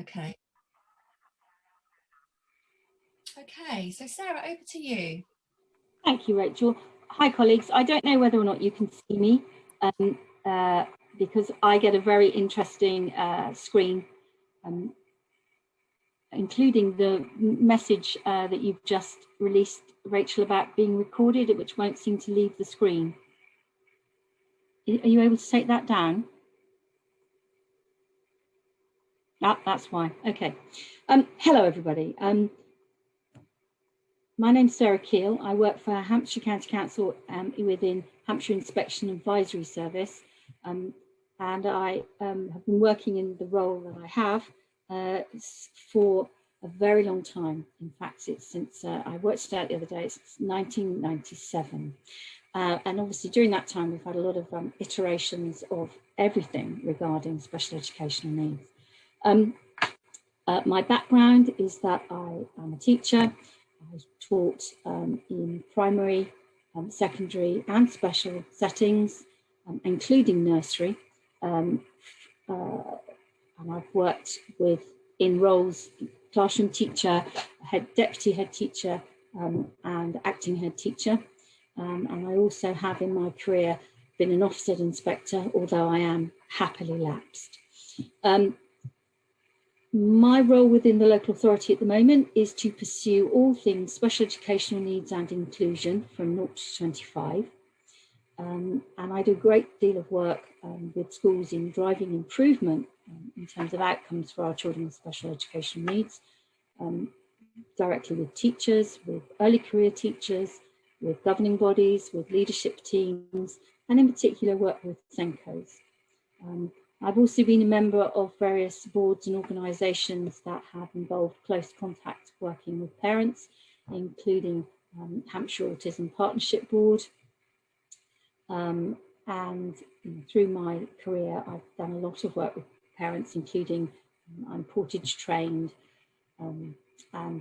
Okay. Okay, so Sarah, over to you. Thank you, Rachel. Hi, colleagues. I don't know whether or not you can see me because I get a very interesting screen, including the message that you've just released, Rachel, about being recorded, which won't seem to leave the screen. Are you able to take that down? That's why. Okay. Hello, everybody. My name's Sarah Kiel. I work for Hampshire County Council within Hampshire Inspection Advisory Service, and I have been working in the role that I have for a very long time. In fact, it's since I worked it out the other day, it's 1997. And obviously during that time, we've had a lot of iterations of everything regarding special educational needs. My background is that I am a teacher. I taught in primary, secondary and special settings, including nursery. And I've worked in roles, classroom teacher, deputy head teacher, and acting head teacher. And I also have in my career been an Ofsted inspector, although I am happily lapsed. My role within the local authority at the moment is to pursue all things special educational needs and inclusion from 0 to 25. And I do a great deal of work with schools in driving improvement in terms of outcomes for our children with special educational needs, directly with teachers, with early career teachers, with governing bodies, with leadership teams, and in particular work with SENCOs. I've also been a member of various boards and organisations that have involved close contact working with parents, including Hampshire Autism Partnership Board. And through my career, I've done a lot of work with parents, including I'm Portage trained and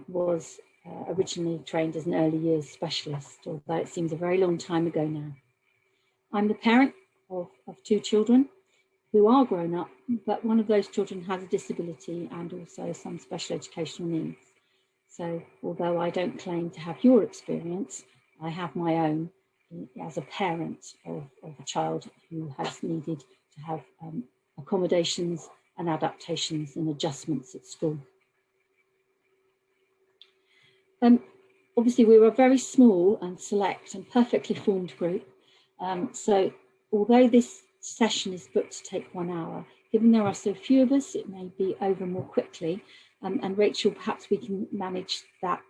was originally trained as an early years specialist, although it seems a very long time ago now. I'm the parent of 2 children who are grown up, but one of those children has a disability and also some special educational needs. So although I don't claim to have your experience, I have my own as a parent of a child who has needed to have accommodations and adaptations and adjustments at school. Obviously, we were a very small and select and perfectly formed group. So although this session is booked to take 1 hour, given there are so few of us, it may be over more quickly. And Rachel, perhaps we can manage that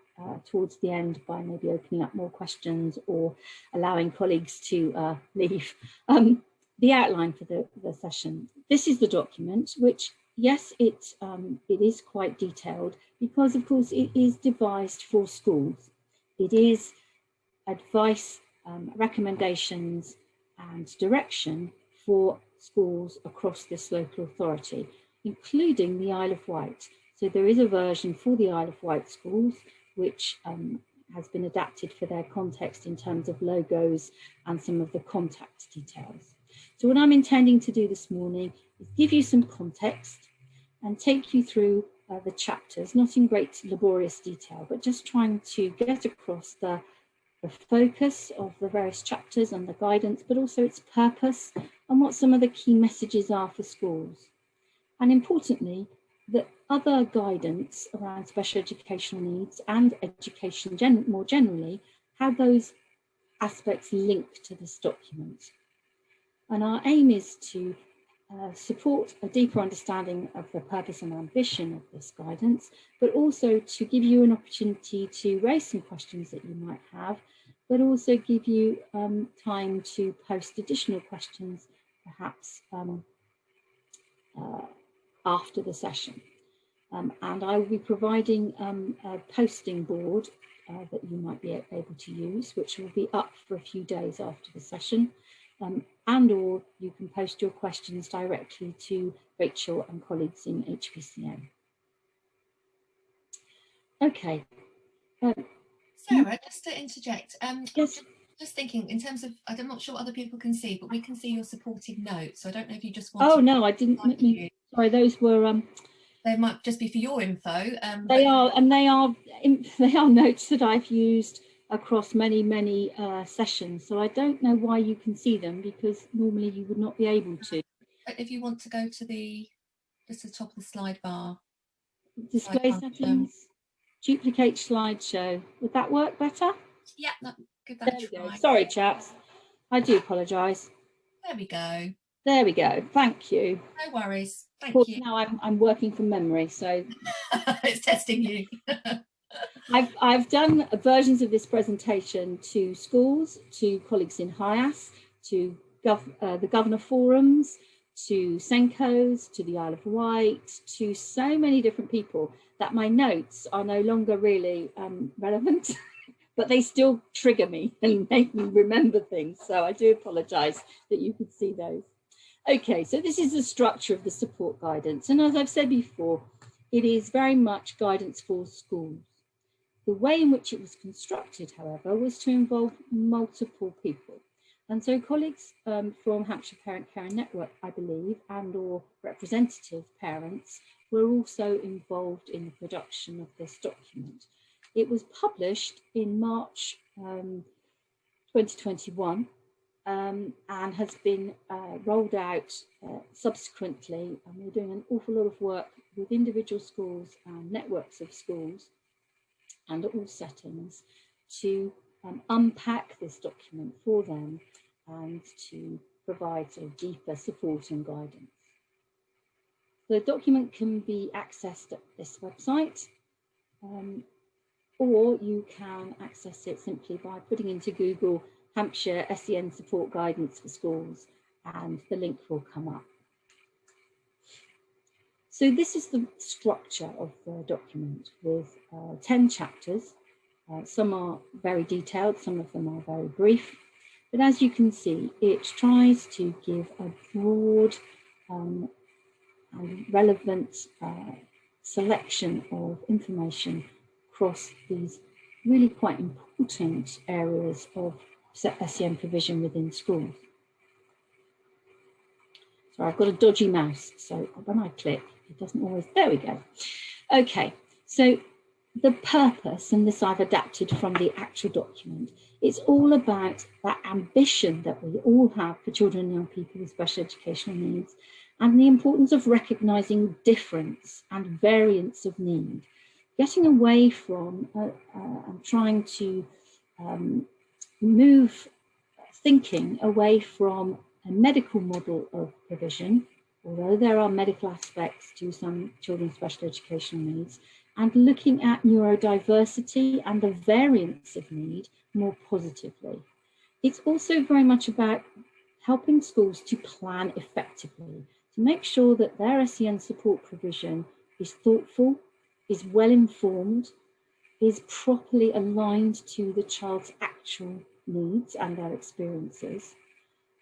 towards the end by maybe opening up more questions or allowing colleagues to leave. The outline for the session. This is the document, which, yes, it is quite detailed because, of course, it is devised for schools. It is advice, recommendations and direction for schools across this local authority, including the Isle of Wight. So there is a version for the Isle of Wight schools, which has been adapted for their context in terms of logos and some of the contact details. So what I'm intending to do this morning is give you some context and take you through the chapters, not in great laborious detail, but just trying to get across the focus of the various chapters and the guidance, but also its purpose and what some of the key messages are for schools. And importantly, the other guidance around special educational needs and education more generally, how those aspects link to this document. And our aim is to support a deeper understanding of the purpose and ambition of this guidance, but also to give you an opportunity to raise some questions that you might have, but also give you time to post additional questions, perhaps after the session. And I will be providing a posting board that you might be able to use, which will be up for a few days after the session. And or you can post your questions directly to Rachel and colleagues in HPCN. Okay. Sarah, just to interject, yes. Just thinking in terms of, I'm not sure what other people can see, but we can see your supported notes. So I don't know if you just want to... no, I didn't. Sorry, those were They might just be for your info. They are, and they are notes that I've used across many sessions. So I don't know why you can see them, because normally you would not be able to. But if you want to go to just the top of the slide bar. Display settings, duplicate slideshow. Would that work better? Yeah, give that there a try. Go. Sorry, chaps. I do apologise. There we go. There we go. Thank you. No worries. Thank you. Now I'm working from memory, so it's testing you. I've done versions of this presentation to schools, to colleagues in HIAS, to the Governor Forums, to SENCOs, to the Isle of Wight, to so many different people that my notes are no longer really relevant, but they still trigger me and make me remember things. So I do apologise that you could see those. Okay, so this is the structure of the support guidance. And as I've said before, it is very much guidance for schools. The way in which it was constructed, however, was to involve multiple people. And so colleagues from Hampshire Parent Care Network, I believe, and or representative parents were also involved in the production of this document. It was published in March 2021 and has been rolled out subsequently. And we're doing an awful lot of work with individual schools and networks of schools and all settings to unpack this document for them and to provide sort of deeper support and guidance. The document can be accessed at this website, or you can access it simply by putting into Google Hampshire SEN Support Guidance for Schools, and the link will come up. So this is the structure of the document with 10 chapters. Some are very detailed, some of them are very brief. But as you can see, it tries to give a broad and relevant selection of information across these really quite important areas of SEN provision within schools. So I've got a dodgy mouse, so when I click, it doesn't always, there we go. Okay, so the purpose, and this I've adapted from the actual document, it's all about that ambition that we all have for children and young people with special educational needs, and the importance of recognising difference and variance of need, getting away from and trying to move thinking away from a medical model of provision, although there are medical aspects to some children's special educational needs, and looking at neurodiversity and the variance of need more positively. It's also very much about helping schools to plan effectively, to make sure that their SEN support provision is thoughtful, is well informed, is properly aligned to the child's actual needs and their experiences,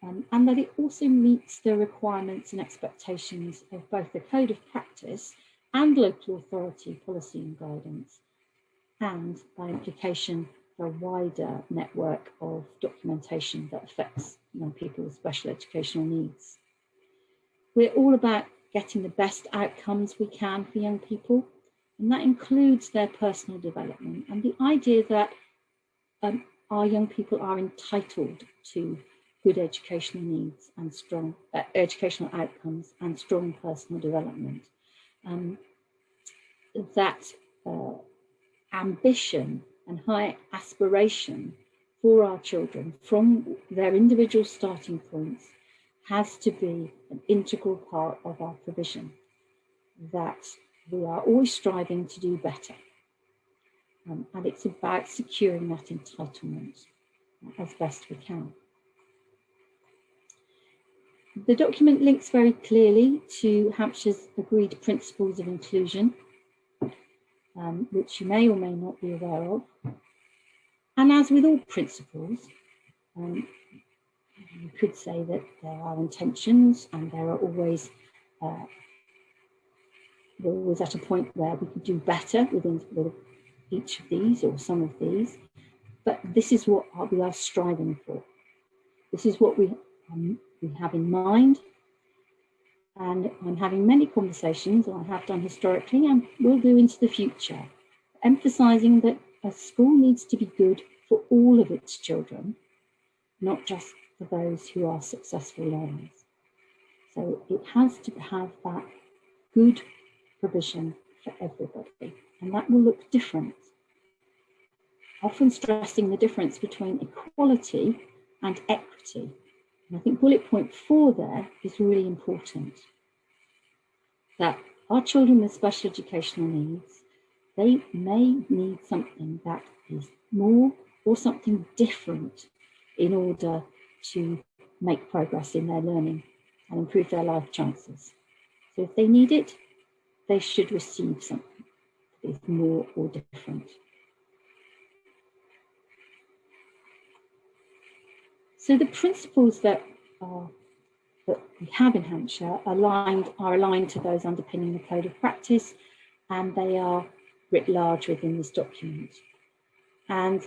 and that it also meets the requirements and expectations of both the Code of Practice and local authority policy and guidance, and by implication a wider network of documentation that affects young people with special educational needs. We're all about getting the best outcomes we can for young people, and that includes their personal development and the idea that our young people are entitled to good educational needs and strong educational outcomes and strong personal development. That ambition and high aspiration for our children from their individual starting points has to be an integral part of our provision, that we are always striving to do better. And it's about securing that entitlement as best we can. The document links very clearly to Hampshire's agreed principles of inclusion, which you may or may not be aware of. And as with all principles, you could say that there are intentions and there are always, we're always at a point where we could do better with each of these or some of these, but this is what we are striving for. This is what we have in mind, And I'm having many conversations, or I have done historically, and will do into the future, emphasising that a school needs to be good for all of its children, not just for those who are successful learners. So it has to have that good provision for everybody, and that will look different. Often stressing the difference between equality and equity. And I think bullet point 4 there is really important. That our children with special educational needs, they may need something that is more or something different in order to make progress in their learning and improve their life chances. So if they need it, they should receive something that is more or different. So the principles that we have in Hampshire are aligned to those underpinning the Code of Practice, and they are writ large within this document. And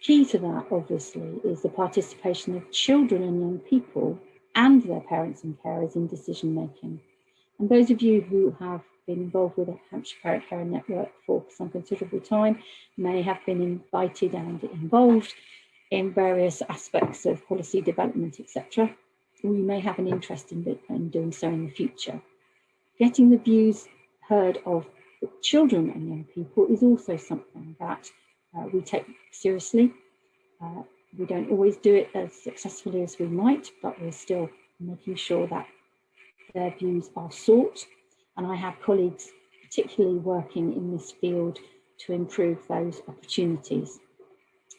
key to that, obviously, is the participation of children and young people and their parents and carers in decision making. And those of you who have been involved with the Hampshire Parent Carer Network for some considerable time may have been invited and involved in various aspects of policy development, etc. Or you may have an interest in doing so in the future. Getting the views heard of children and young people is also something that we take seriously. We don't always do it as successfully as we might, but we're still making sure that their views are sought. And I have colleagues particularly working in this field to improve those opportunities.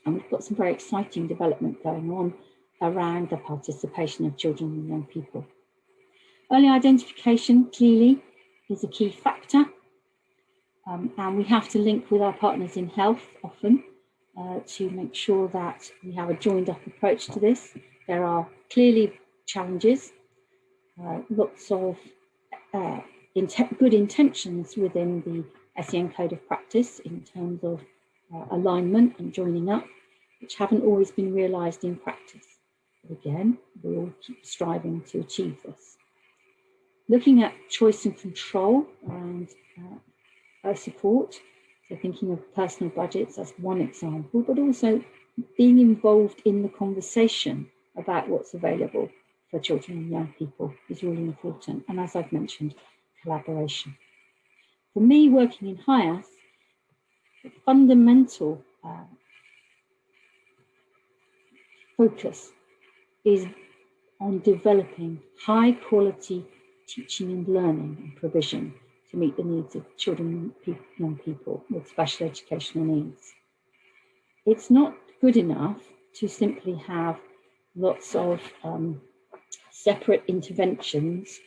And we've got some very exciting development going on around the participation of children and young people. Early identification clearly is a key factor, and we have to link with our partners in health often to make sure that we have a joined up approach to this. There are clearly challenges, lots of good intentions within the SEN Code of Practice in terms of alignment and joining up, which haven't always been realised in practice. But again, we all keep striving to achieve this. Looking at choice and control around support, so thinking of personal budgets as one example, but also being involved in the conversation about what's available for children and young people is really important. And as I've mentioned, collaboration. For me, working in HIAS, the fundamental focus is on developing high quality teaching and learning and provision to meet the needs of children and young people with special educational needs. It's not good enough to simply have lots of separate interventions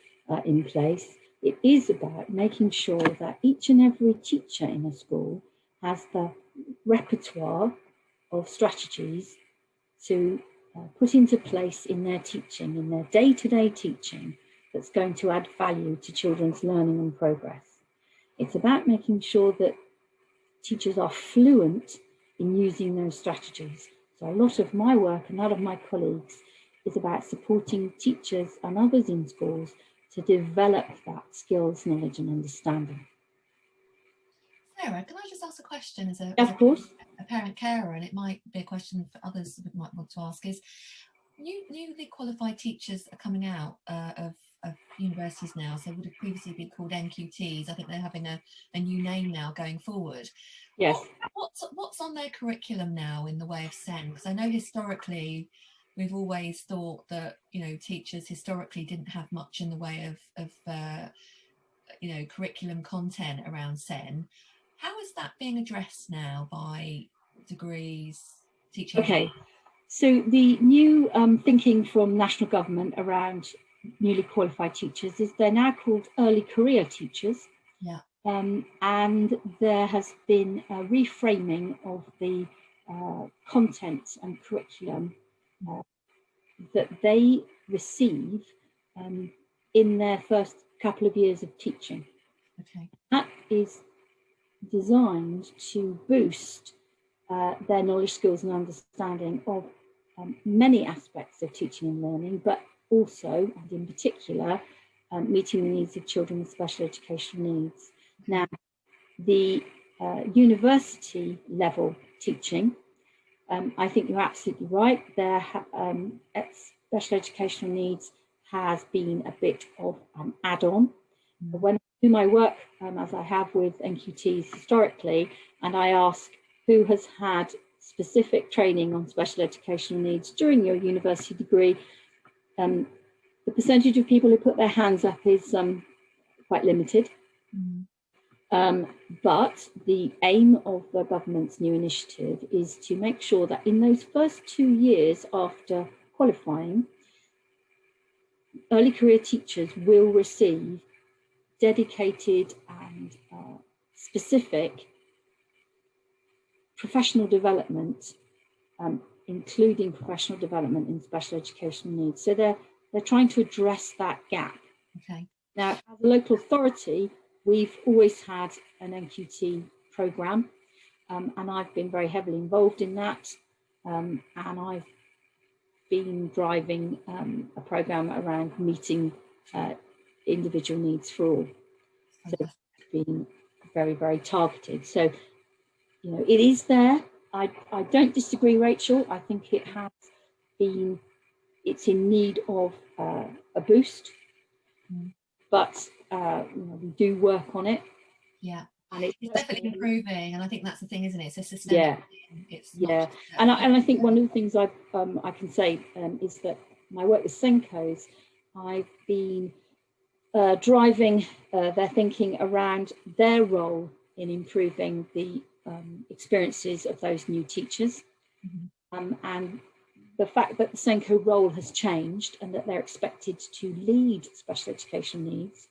in place. It is about making sure that each and every teacher in a school has the repertoire of strategies to put into place in their teaching, in their day-to-day teaching, that's going to add value to children's learning and progress. It's about making sure that teachers are fluent in using those strategies. So a lot of my work and that of my colleagues is about supporting teachers and others in schools to develop that skills, knowledge and understanding. Sarah, can I just ask a question as a parent carer, and it might be a question for others that might want to ask, is newly qualified teachers are coming out of universities now, so would have previously been called NQTs. I think they're having a new name now going forward. Yes. What's on their curriculum now in the way of SEN? Because I know historically we've always thought that, you know, teachers historically didn't have much in the way of you know, curriculum content around SEN. How is that being addressed now by degrees, teaching? Okay, so the new thinking from national government around newly qualified teachers is they're now called early career teachers. Yeah. And there has been a reframing of the content and curriculum that they receive in their first couple of years of teaching. Okay. That is designed to boost their knowledge, skills and understanding of many aspects of teaching and learning, but also, and in particular, meeting the needs of children with special educational needs. Now, the university level teaching, I think you're absolutely right. There, special educational needs has been a bit of an add-on. When I do my work, as I have with NQTs historically, and I ask who has had specific training on special educational needs during your university degree, the percentage of people who put their hands up is quite limited. But the aim of the government's new initiative is to make sure that in those first 2 years after qualifying, early career teachers will receive dedicated and specific professional development, including professional development in special educational needs. So they're trying to address that gap. Okay. Now, as a local authority, we've always had an NQT programme, and I've been very heavily involved in that, and I've been driving a programme around meeting individual needs for all. So it's been very, very targeted. So, you know, it is there. I don't disagree, Rachel. I think it has been, it's in need of a boost, but you know, we do work on it. Yeah, and it's definitely improving, and I think that's the thing, isn't it? It's a systemic thing. It's not and I think one of the things I can say is that my work with SENCOs, I've been driving their thinking around their role in improving the experiences of those new teachers, and the fact that the SENCO role has changed and that they're expected to lead special education needs,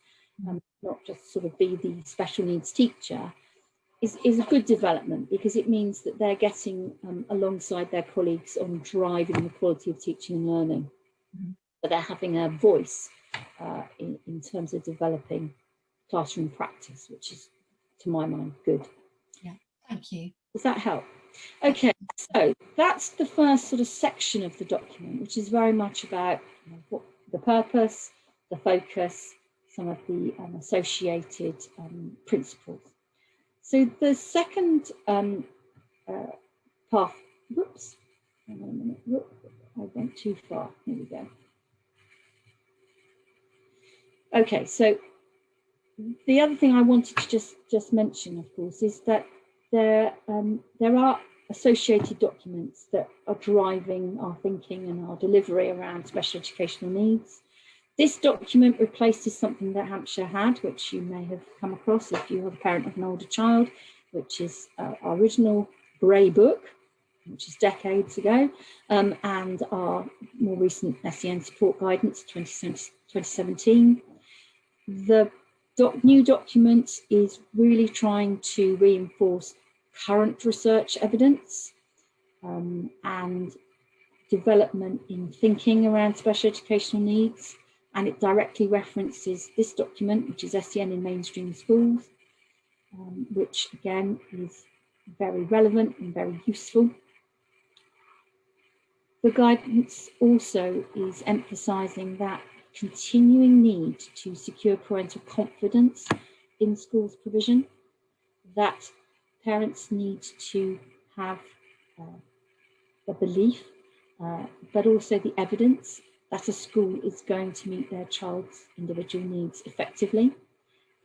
not just sort of be the special needs teacher, is a good development, because it means that they're getting alongside their colleagues on driving the quality of teaching and learning. But they're having a voice in terms of developing classroom practice, which is, to my mind, good. Yeah, thank you. Does that help? Okay, so that's the first sort of section of the document, which is very much about, you know, what the purpose, the focus, some of the associated principles. So the second path, whoops, hang on a minute, whoop, I went too far, here we go. Okay, so the other thing I wanted to just mention, of course, is that there are associated documents that are driving our thinking and our delivery around special educational needs. This document replaces something that Hampshire had, which you may have come across if you are the parent of an older child, which is our original grey book, which is decades ago, and our more recent SEN Support Guidance 2017. The new document is really trying to reinforce current research evidence and development in thinking around special educational needs, and it directly references this document, which is SEN in mainstream schools, which again is very relevant and very useful. The guidance also is emphasising that continuing need to secure parental confidence in schools provision, that parents need to have the belief, but also the evidence that a school is going to meet their child's individual needs effectively.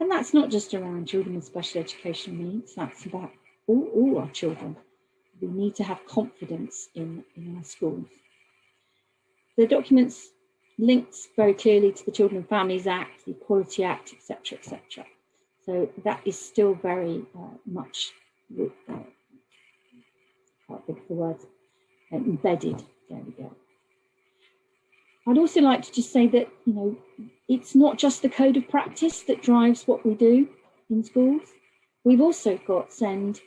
And that's not just around children with special educational needs, that's about all our children. We need to have confidence in our schools. The documents links very clearly to the Children and Families Act, the Equalities Act, etc., etc. So that is still very much, can't think of the word, embedded. There we go. I'd also like to just say that, you know, it's not just the code of practice that drives what we do in schools. We've also got SEND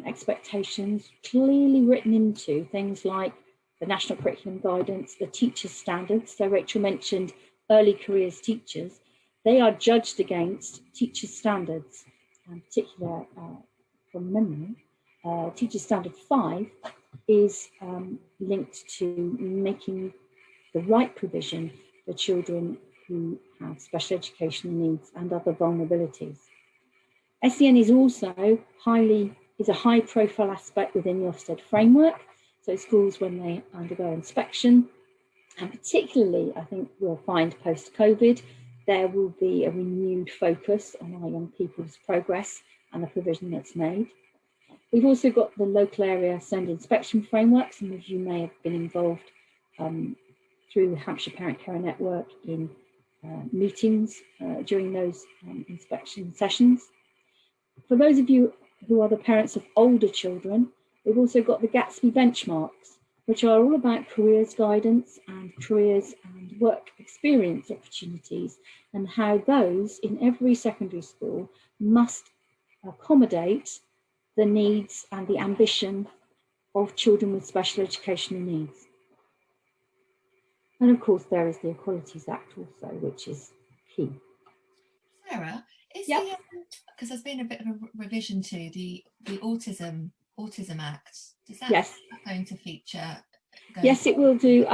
expectations clearly written into things like the National Curriculum Guidance, the teachers' standards. So Rachel mentioned early careers teachers. They are judged against teachers' standards, in particular from memory. Teachers' Standard 5 is linked to making the right provision for children who have special educational needs and other vulnerabilities. SEN is also a high profile aspect within the Ofsted framework. So schools, when they undergo inspection, and particularly I think we'll find post-COVID, there will be a renewed focus on our young people's progress and the provision that's made. We've also got the local area SEND inspection framework. Some of you may have been involved through the Hampshire Parent Care Network in meetings during those inspection sessions. For those of you who are the parents of older children, we've also got the Gatsby benchmarks, which are all about careers guidance and careers and work experience opportunities, and how those in every secondary school must accommodate the needs and the ambition of children with special educational needs. And of course, there is the Equalities Act also, which is key. Sarah, is because there's been a bit of a revision to the Autism Act. Is that going to feature? Yes, it will do.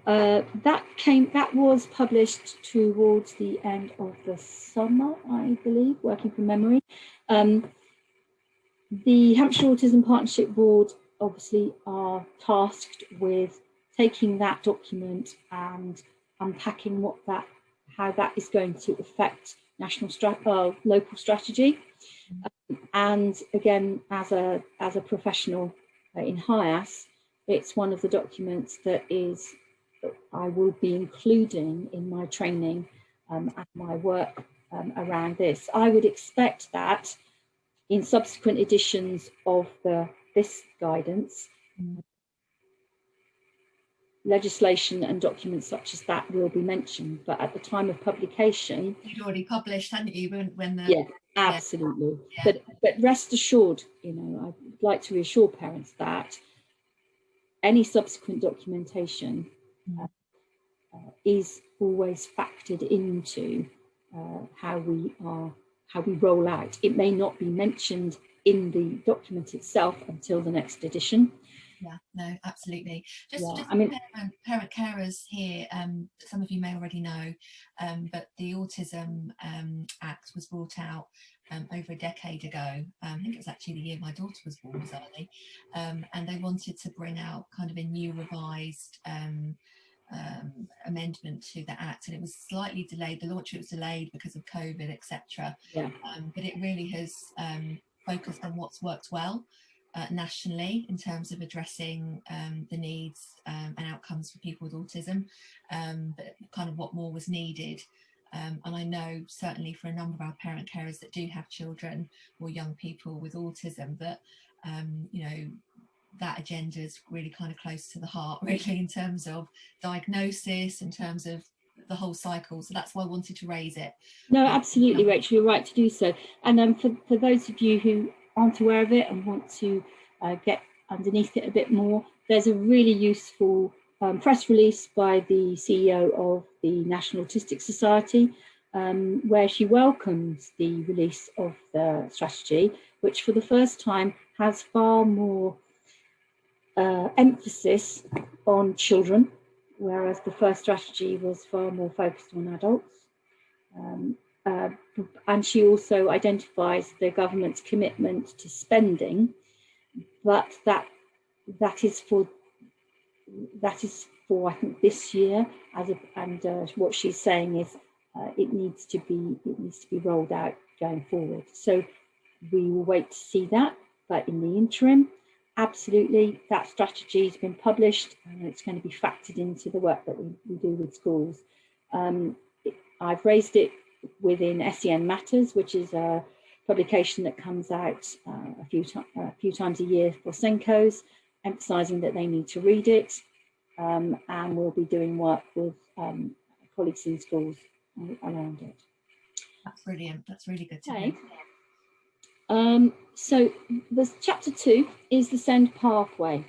That was published towards the end of the summer, I believe, working from memory. The Hampshire Autism Partnership Board obviously are tasked with taking that document and unpacking how that is going to affect local strategy. And again, as a professional in HIAS, it's one of the documents that I will be including in my training and my work around this. I would expect that in subsequent editions of this guidance, legislation and documents such as that will be mentioned, but at the time of publication, you'd already published, hadn't you? When the absolutely. Yeah. But rest assured, I'd like to reassure parents that any subsequent documentation is always factored into how we roll out. It may not be mentioned in the document itself until the next edition. Yeah, no, absolutely. Just parent carers here, some of you may already know, but the Autism Act was brought out over a decade ago. I think it was actually the year my daughter was born, bizarrely, and they wanted to bring out kind of a new revised amendment to the Act, and it was slightly delayed. The launch was delayed because of COVID, etc. Yeah. But it really has focused on what's worked well nationally in terms of addressing the needs and outcomes for people with autism, but kind of what more was needed. And I know certainly for a number of our parent carers that do have children or young people with autism that, that agenda is really kind of close to the heart, really, in terms of diagnosis, in terms of the whole cycle. So that's why I wanted to raise it. No, absolutely, Rachel, you're right to do so. And for those of you who aren't aware of it and want to get underneath it a bit more, there's a really useful press release by the CEO of the National Autistic Society, where she welcomes the release of the strategy, which for the first time has far more emphasis on children, whereas the first strategy was far more focused on adults. And she also identifies the government's commitment to spending, but that is for I think this year, what she's saying is it needs to be rolled out going forward. So we will wait to see that, but in the interim, absolutely, that strategy has been published and it's going to be factored into the work that we do with schools. I've raised it within SEN Matters, which is a publication that comes out a few times a year for SENCOs, emphasising that they need to read it, and we'll be doing work with colleagues in schools around it. That's brilliant. That's really good to hear. So the chapter 2 is the SEND pathway.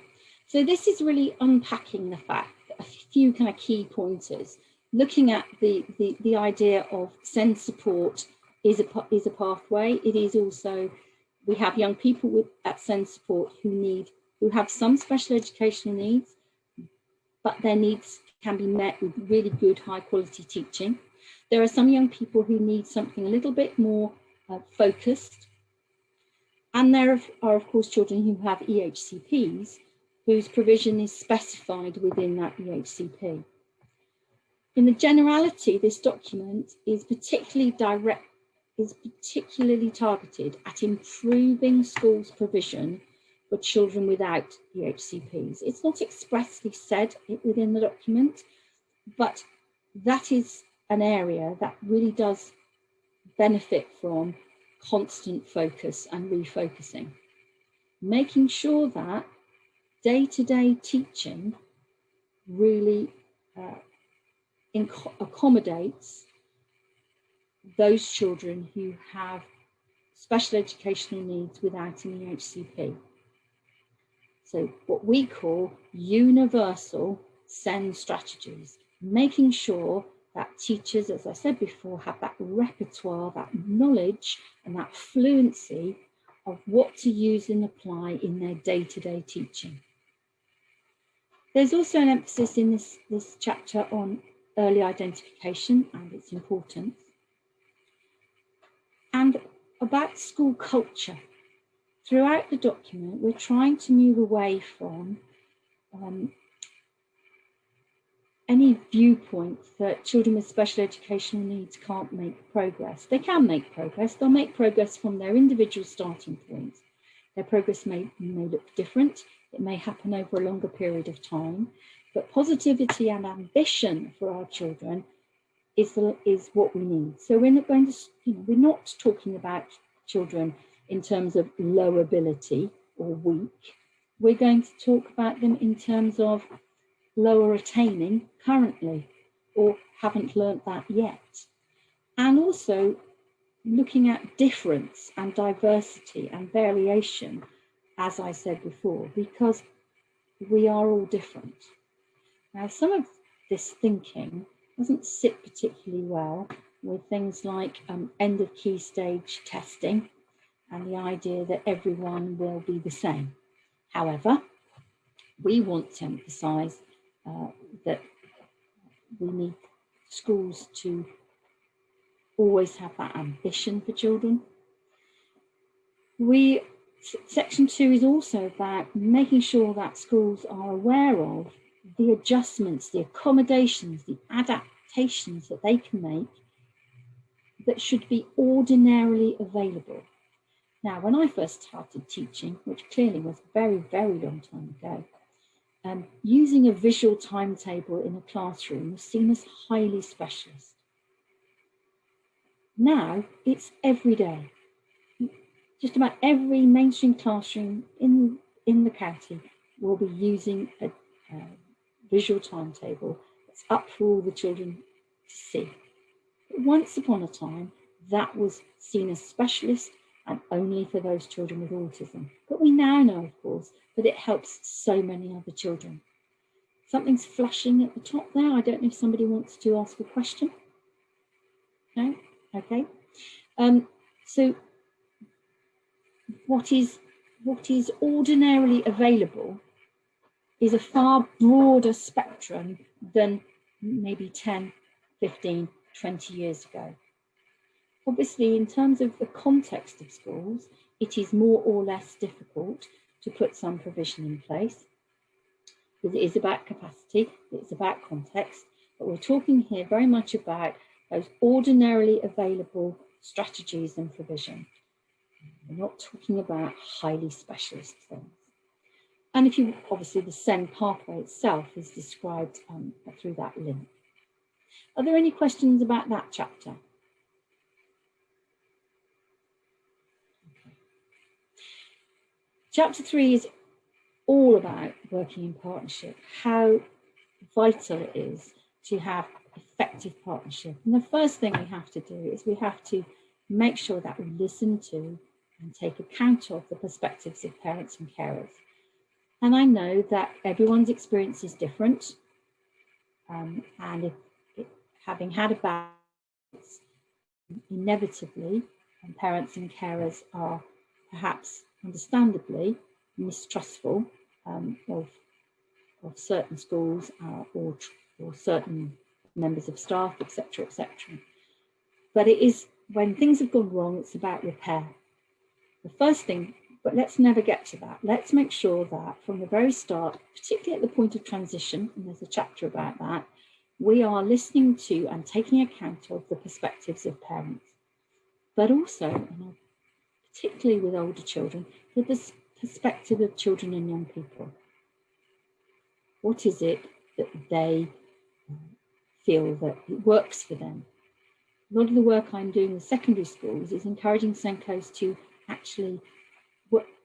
So this is really unpacking the fact that a few kind of key pointers, looking at the idea of SEND support is a pathway. It is also, we have young people at SEND support who have some special educational needs, but their needs can be met with really good high quality teaching. There are some young people who need something a little bit more focused. And there are, of course, children who have EHCPs whose provision is specified within that EHCP. In the generality, this document is particularly targeted at improving schools' provision for children without EHCPs. It's not expressly said within the document, but that is an area that really does benefit from constant focus and refocusing. Making sure that day-to-day teaching really accommodates those children who have special educational needs without an EHCP. So what we call universal SEN strategies, making sure that teachers, as I said before, have that repertoire, that knowledge and that fluency of what to use and apply in their day-to-day teaching. There's also an emphasis in this chapter on early identification and its importance, and about school culture. Throughout the document, we're trying to move away from any viewpoint that children with special educational needs can't make progress. They can make progress. They'll make progress from their individual starting point. Their progress may look different. It may happen over a longer period of time, but positivity and ambition for our children is what we need. So we're not going to, we're not talking about children in terms of low ability or weak. We're going to talk about them in terms of lower attaining currently, or haven't learnt that yet. And also looking at difference and diversity and variation, as I said before, because we are all different. Now, some of this thinking doesn't sit particularly well with things like end of key stage testing and the idea that everyone will be the same. However, we want to emphasise that we need schools to always have that ambition for children. Section 2 is also about making sure that schools are aware of the adjustments, the accommodations, the adaptations that they can make that should be ordinarily available. Now, when I first started teaching, which clearly was a very, very long time ago, using a visual timetable in a classroom was seen as highly specialist. Now it's every day. Just about every mainstream classroom in the county will be using a visual timetable that's up for all the children to see. But once upon a time, that was seen as specialist and only for those children with autism. But we now know, of course, that it helps so many other children. Something's flashing at the top there. I don't know if somebody wants to ask a question. No? Okay. So what is ordinarily available is a far broader spectrum than maybe 10, 15, 20 years ago. Obviously, in terms of the context of schools, it is more or less difficult to put some provision in place, because it is about capacity, it's about context, but we're talking here very much about those ordinarily available strategies and provision. We're not talking about highly specialist things. And if you, obviously the SEN pathway itself is described through that link. Are there any questions about that chapter? Okay. Chapter 3 is all about working in partnership, how vital it is to have effective partnership. And the first thing we have to do is we have to make sure that we listen to and take account of the perspectives of parents and carers. And I know that everyone's experience is different, and having had a balance, inevitably, parents and carers are perhaps understandably mistrustful of certain schools or certain members of staff, etc., etc. but it is, when things have gone wrong, it's about repair. The first thing, but let's never get to that. Let's make sure that from the very start, particularly at the point of transition, and there's a chapter about that, we are listening to and taking account of the perspectives of parents, but also, and particularly with older children, the perspective of children and young people. What is it that they feel that it works for them? A lot of the work I'm doing with secondary schools is encouraging SENCOs to actually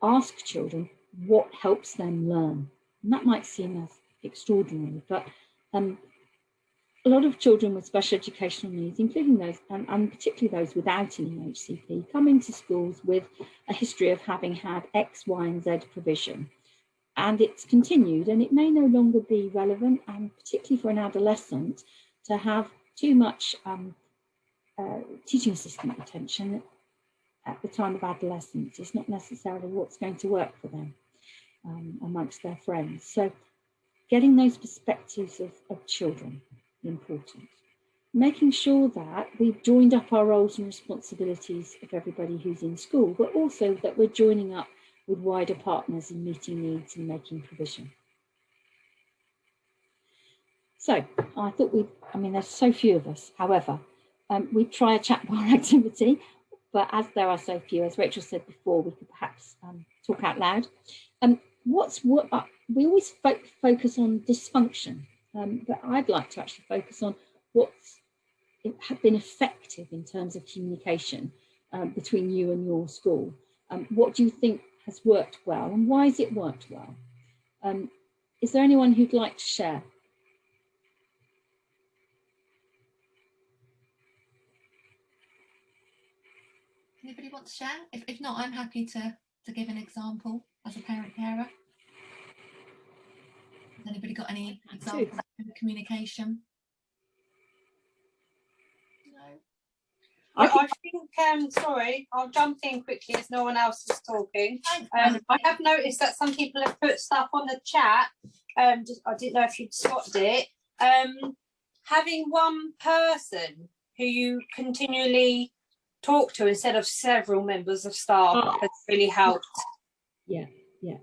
ask children what helps them learn. And that might seem as extraordinary, but a lot of children with special educational needs, including those, and particularly those without an EHCP, come into schools with a history of having had X, Y, and Z provision. And it's continued, and it may no longer be relevant, and particularly for an adolescent, to have too much teaching assistant attention at the time of adolescence. It's not necessarily what's going to work for them amongst their friends. So getting those perspectives of children is important. Making sure that we've joined up our roles and responsibilities of everybody who's in school, but also that we're joining up with wider partners in meeting needs and making provision. So I thought there's so few of us, however, we'd try a chat bar activity, but as there are so few, as Rachel said before, we could perhaps talk out loud. We always focus on dysfunction, but I'd like to actually focus on what's been effective in terms of communication between you and your school. What do you think has worked well, and why has it worked well? Is there anyone who'd like to share? Anybody want to share? If not, I'm happy to give an example as a parent carer. Has anybody got any examples of communication? No. I think, sorry, I'll jump in quickly as no one else is talking. I have noticed that some people have put stuff on the chat. I didn't know if you'd spotted it. Having one person who you continually talk to instead of several members of staff has really helped. Yeah.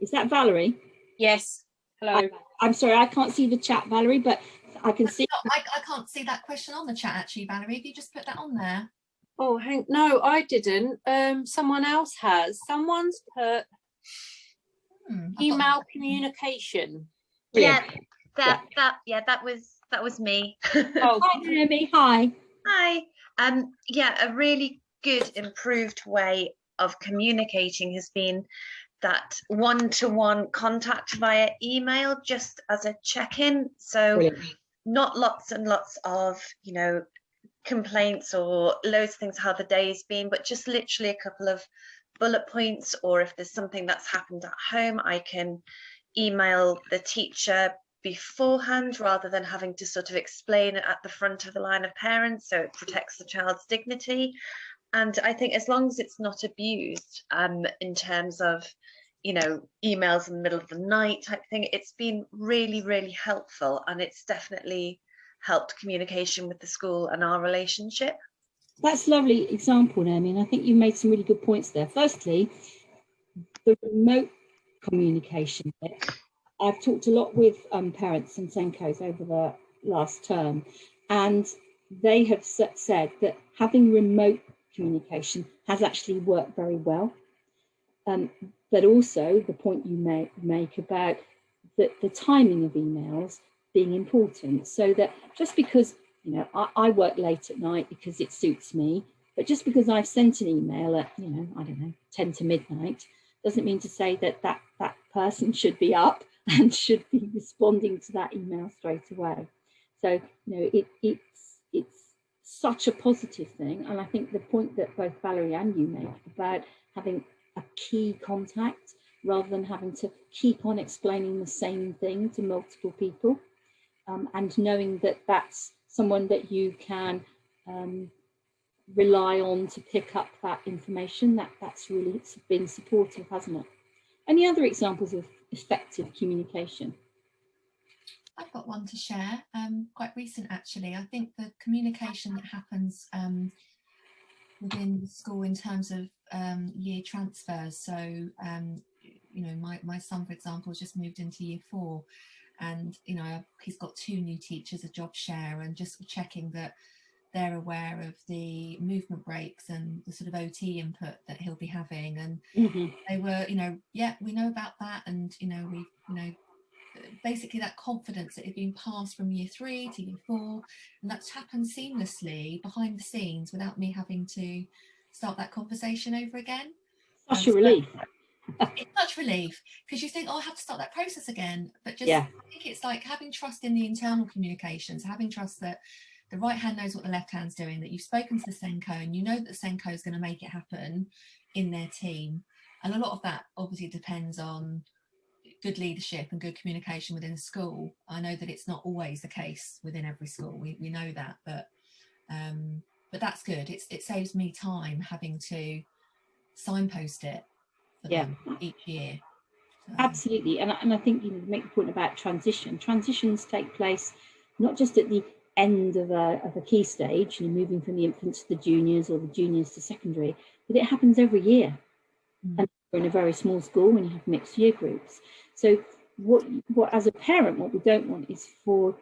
Is that Valerie? Yes. Hello. I'm sorry, I can't see the chat, Valerie, but I can see. I can't see that question on the chat actually, Valerie. Have you just put that on there? Oh, no, I didn't. Someone else has. Someone's put email communication. Yeah, that was me. Oh, hi, Naomi. Hi. Hi. Yeah, a really good improved way of communicating has been that one-to-one contact via email, just as a check-in. So brilliant. Not lots and lots of, complaints or loads of things, how the day's been, but just literally a couple of bullet points, or if there's something that's happened at home, I can email the teacher beforehand rather than having to sort of explain it at the front of the line of parents, so it protects the child's dignity. And I think as long as it's not abused in terms of emails in the middle of the night type thing, it's been really, really helpful, and it's definitely helped communication with the school and our relationship. That's a lovely example, Naomi, and I think you made some really good points there. Firstly, the remote communication bit. I've talked a lot with parents and SENCOs over the last term, and they have said that having remote communication has actually worked very well. But also the point you make about the timing of emails being important, so that just because I work late at night because it suits me, but just because I've sent an email at I don't know 10 to midnight doesn't mean to say that person should be up and should be responding to that email straight away. So it's such a positive thing, and I think the point that both Valerie and you make about having a key contact rather than having to keep on explaining the same thing to multiple people, and knowing that that's someone that you can rely on to pick up that information, that's really been supportive, hasn't it? Any other examples of effective communication? I've got one to share, quite recent actually. I think the communication that happens within the school in terms of year transfers. So, you know, my son, for example, has just moved into year 4, and, you know, he's got 2 new teachers, a job share, and just checking that they're aware of the movement breaks and the sort of OT input that he'll be having. And they were, you know, yeah, we know about that. And, you know, we, you know, basically that confidence that had been passed from year 3 to year 4, and that's happened seamlessly behind the scenes without me having to start that conversation over again. Such a relief. It's such relief, because you think, oh, I have to start that process again. But just, yeah. I think it's like having trust in the internal communications, having trust that the right hand knows what the left hand's doing, that you've spoken to the SENCO and you know that the SENCO is going to make it happen in their team. And a lot of that obviously depends on good leadership and good communication within the school. I know that it's not always the case within every school. We know that, but that's good. It saves me time having to signpost it for them each year. So. Absolutely, and I think you make the point about transition. Transitions take place not just at the end of a key stage, you know, moving from the infants to the juniors or the juniors to secondary, but it happens every year. And we're in a very small school when you have mixed year groups. So what as a parent, what we don't want is for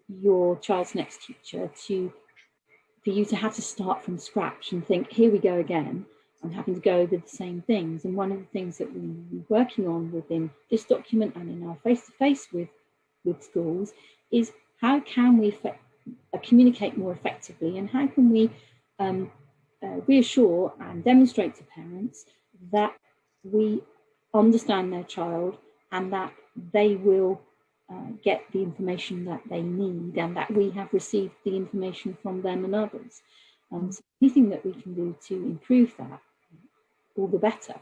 your child's next teacher for you to have to start from scratch and think, here we go again. I'm having to go over the same things. And one of the things that we're working on within this document and in our face-to-face with schools is how can we communicate more effectively, and how can we reassure and demonstrate to parents that we understand their child and that they will get the information that they need, and that we have received the information from them and others. So anything that we can do to improve that, all the better.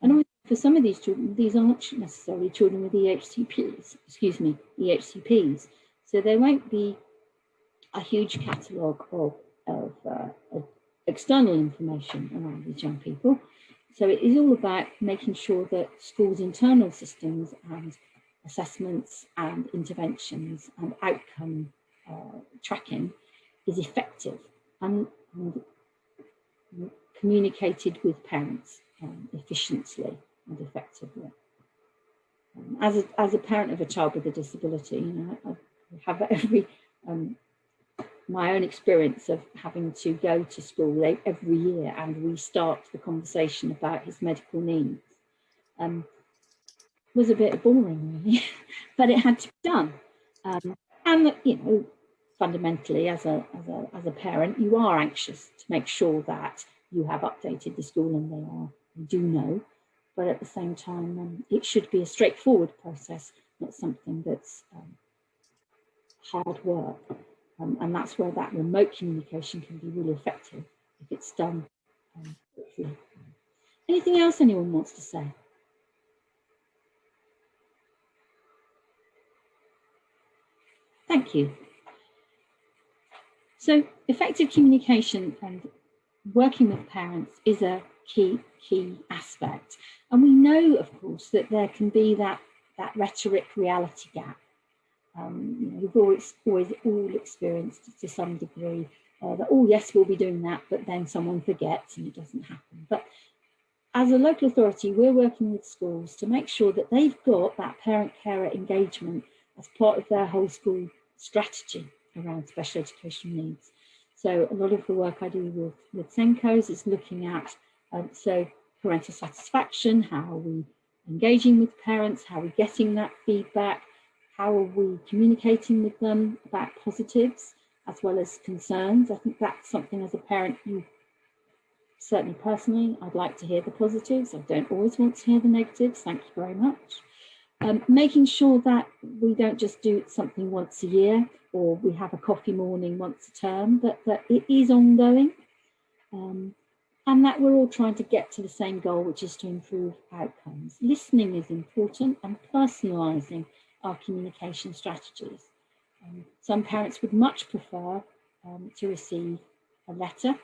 And for some of these children, these aren't necessarily children with EHCPs, so there won't be a huge catalogue of external information around these young people. So it is all about making sure that schools' internal systems and assessments and interventions and outcome tracking is effective and communicated with parents efficiently and effectively. As a parent of a child with a disability, you know, I have every my own experience of having to go to school every year and restart the conversation about his medical needs was a bit boring, really, but it had to be done. And you know, fundamentally, as a parent, you are anxious to make sure that you have updated the school and they do know. But at the same time, it should be a straightforward process, not something that's hard work. And that's where that remote communication can be really effective if it's done quickly. Anything else anyone wants to say? Thank you. So effective communication and working with parents is a key aspect. And we know, of course, that there can be that rhetoric reality gap. You know, we've always all experienced to some degree that, oh yes, we'll be doing that, but then someone forgets and it doesn't happen. But as a local authority, we're working with schools to make sure that they've got that parent-carer engagement as part of their whole school strategy around special education needs. So a lot of the work I do with SENCOs is looking at so parental satisfaction, how are we engaging with parents, how are we getting that feedback, how are we communicating with them about positives as well as concerns. I think that's something as a parent, you certainly personally, I'd like to hear the positives. I don't always want to hear the negatives. Thank you very much. Making sure that we don't just do something once a year or we have a coffee morning once a term, but that it is ongoing and that we're all trying to get to the same goal, which is to improve outcomes. Listening is important and personalising our communication strategies. Some parents would much prefer to receive a letter.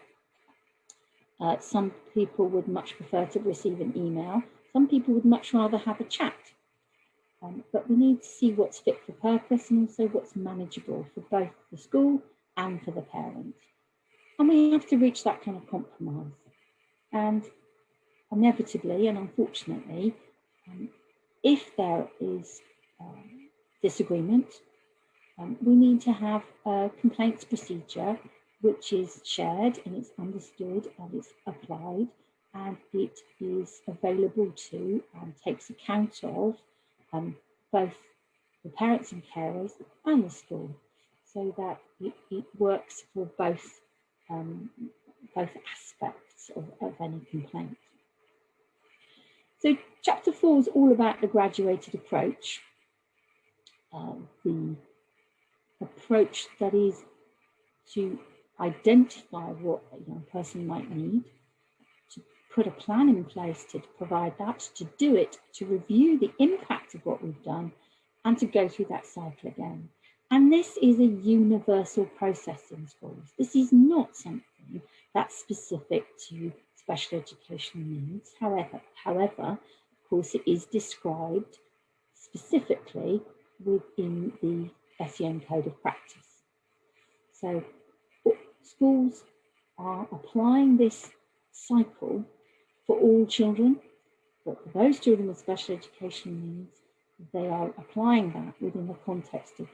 Some people would much prefer to receive an email. Some people would much rather have a chat. But we need to see what's fit for purpose and also what's manageable for both the school and for the parent. And we have to reach that kind of compromise. And inevitably and unfortunately, if there is disagreement, we need to have a complaints procedure which is shared and it's understood and it's applied and it is available to and takes account of both the parents and carers and the school, so that it works for both aspects of any complaint. So chapter 4 is all about the graduated approach, the approach that is to identify what a young person might need, to put a plan in place to provide that, to do it, to review the impact of what we've done, and to go through that cycle again. And this is a universal process in schools. This is not something that's specific to special educational needs. However, of course, it is described specifically within the SEN Code of Practice. So schools are applying this cycle for all children, but for those children with special educational needs, they are applying that within the context of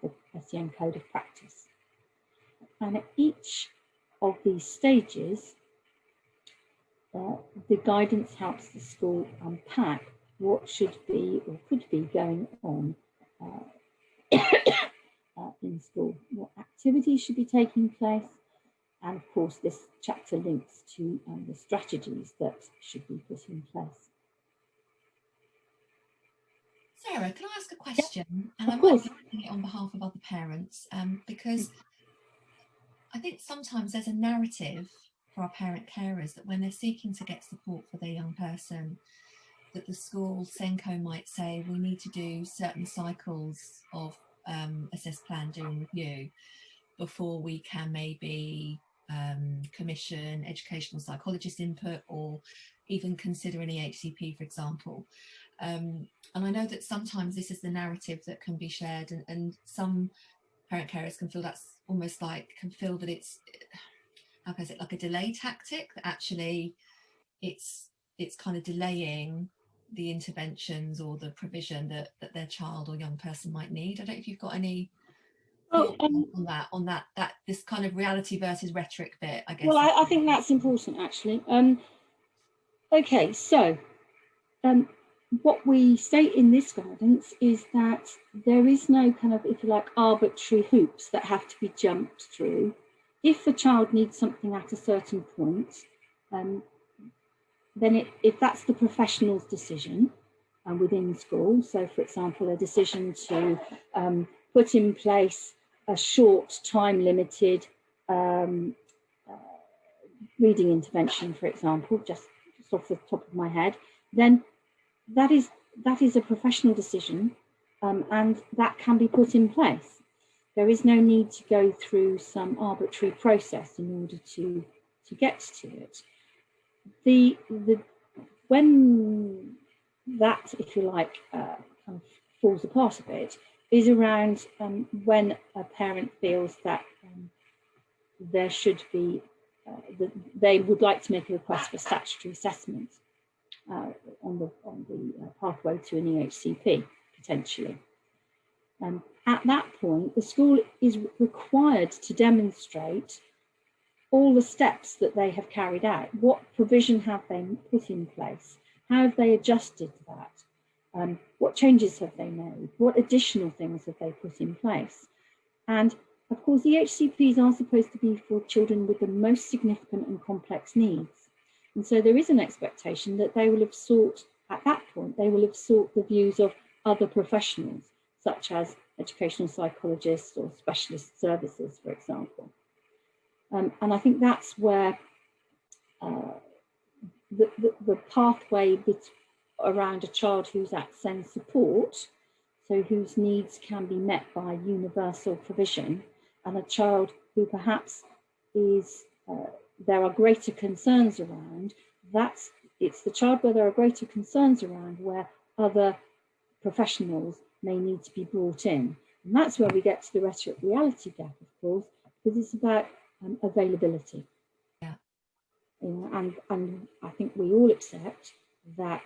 the SEN Code of Practice. And at each of these stages, the guidance helps the school unpack what should be or could be going on in school, what activities should be taking place, and of course this chapter links to the strategies that should be put in place. Sarah, can I ask a question? And of course. I might be asking it on behalf of other parents, because I think sometimes there's a narrative for our parent carers that when they're seeking to get support for their young person, that the school SENCO might say we need to do certain cycles of assess, plan, do and review before we can maybe commission educational psychologist input or even consider an EHCP, for example. And I know that sometimes this is the narrative that can be shared, and some parent carers can feel that's almost like, can feel that it's, how can I say, like a delay tactic, that actually it's kind of delaying the interventions or the provision that their child or young person might need. I don't know if you've got any thoughts on that this kind of reality versus rhetoric bit, I guess. Well, I think that's important, actually. Okay, so what we state in this guidance is that there is no kind of, if you like, arbitrary hoops that have to be jumped through. If a child needs something at a certain point, then if that's the professional's decision within school, so for example, a decision to put in place a short time limited reading intervention, for example, just off the top of my head, then that is a professional decision, and that can be put in place. There is no need to go through some arbitrary process in order to get to it. When that, if you like, kind of falls apart a bit, is around when a parent feels that there should be, they would like to make a request for statutory assessment on the pathway to an EHCP, potentially. At that point, the school is required to demonstrate all the steps that they have carried out. What provision have they put in place? How have they adjusted that? What changes have they made? What additional things have they put in place? And of course, the EHCPs are supposed to be for children with the most significant and complex needs. And so there is an expectation that they will have sought, at that point, they will have sought the views of other professionals, such as educational psychologists or specialist services, for example. And I think that's where the pathway around a child who's at SEN support, so whose needs can be met by universal provision, and a child who perhaps is, there are greater concerns around, it's the child where there are greater concerns around where other professionals may need to be brought in. And that's where we get to the rhetoric reality gap, of course, because it's about availability. Yeah. You know, and I think we all accept that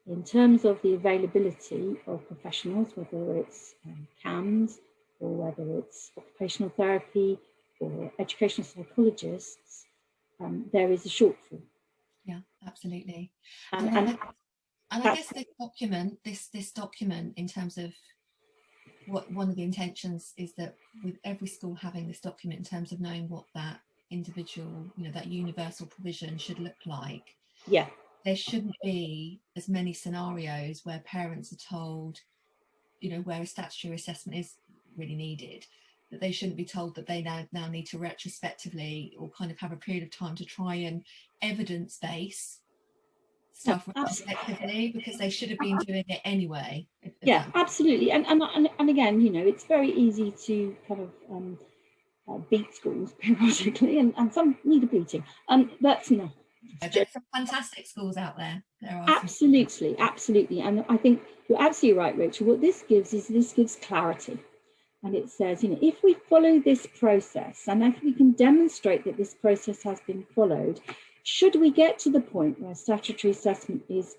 in terms of the availability of professionals, whether it's CAMS or whether it's occupational therapy or educational psychologists, there is a shortfall. Yeah, absolutely. And I guess this document, in terms of what one of the intentions is, that with every school having this document in terms of knowing what that individual, you know, that universal provision should look like. Yeah. There shouldn't be as many scenarios where parents are told, you know, where a statutory assessment is really needed, that they shouldn't be told that they now need to retrospectively or kind of have a period of time to try and evidence base stuff retrospectively, because they should have been doing it anyway. Yeah, absolutely. And again, you know, it's very easy to kind of beat schools periodically, and some need a beating. But no. There's some fantastic schools out there. There are absolutely. And I think you're absolutely right, Rachel. What this gives clarity. And it says, you know, if we follow this process, and if we can demonstrate that this process has been followed, should we get to the point where statutory assessment is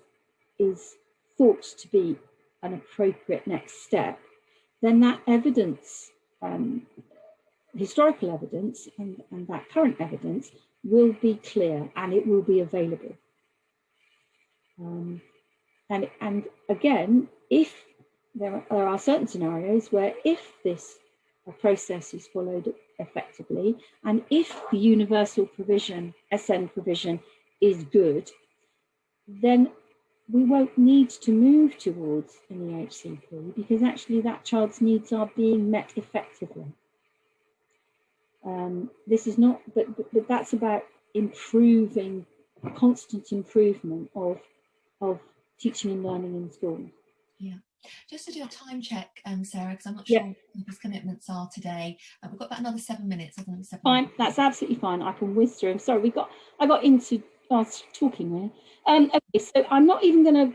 thought to be an appropriate next step, then that evidence, historical evidence and that current evidence will be clear and it will be available. And again, if there are certain scenarios where if this process is followed effectively, and if the universal provision, SEN provision, is good, then we won't need to move towards an EHCP, because actually that child's needs are being met effectively. This is not, but that's about improving, constant improvement of teaching and learning in school. Yeah. Just to do a time check, Sarah, because I'm not sure what people's commitments are today. We've got about another 7 minutes. Fine, that's absolutely fine. I can whiz through. I'm sorry, I got into us talking there. Okay, so I'm not even going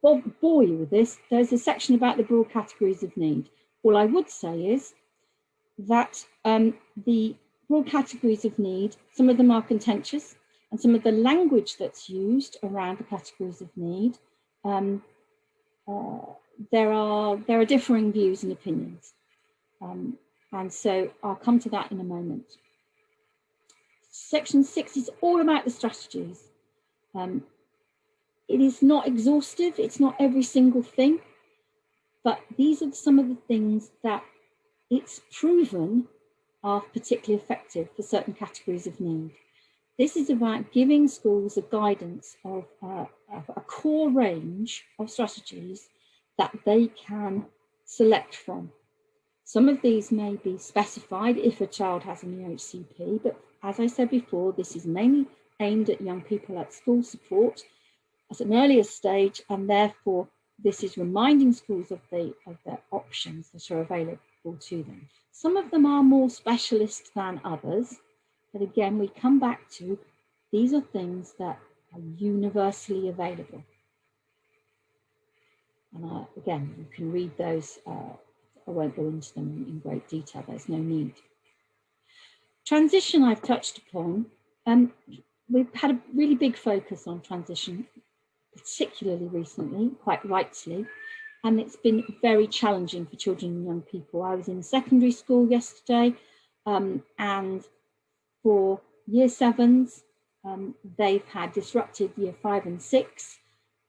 to bore you with this. There's a section about the broad categories of need. All I would say is that the broad categories of need, some of them are contentious, and some of the language that's used around the categories of need, there are differing views and opinions, and so I'll come to that in a moment. Section 6 is all about the strategies. It is not exhaustive, it's not every single thing, but these are some of the things that it's proven are particularly effective for certain categories of need. This is about giving schools a guidance of a core range of strategies that they can select from. Some of these may be specified if a child has an EHCP, but as I said before, this is mainly aimed at young people at school support at an earlier stage, and therefore this is reminding schools of their options that are available to them. Some of them are more specialist than others, but again, we come back to these are things that are universally available. And again, you can read those. I won't go into them in great detail. There's no need. Transition I've touched upon. We've had a really big focus on transition, particularly recently, quite rightly, and it's been very challenging for children and young people. I was in secondary school yesterday, and for year 7s, they've had disrupted year 5 and 6,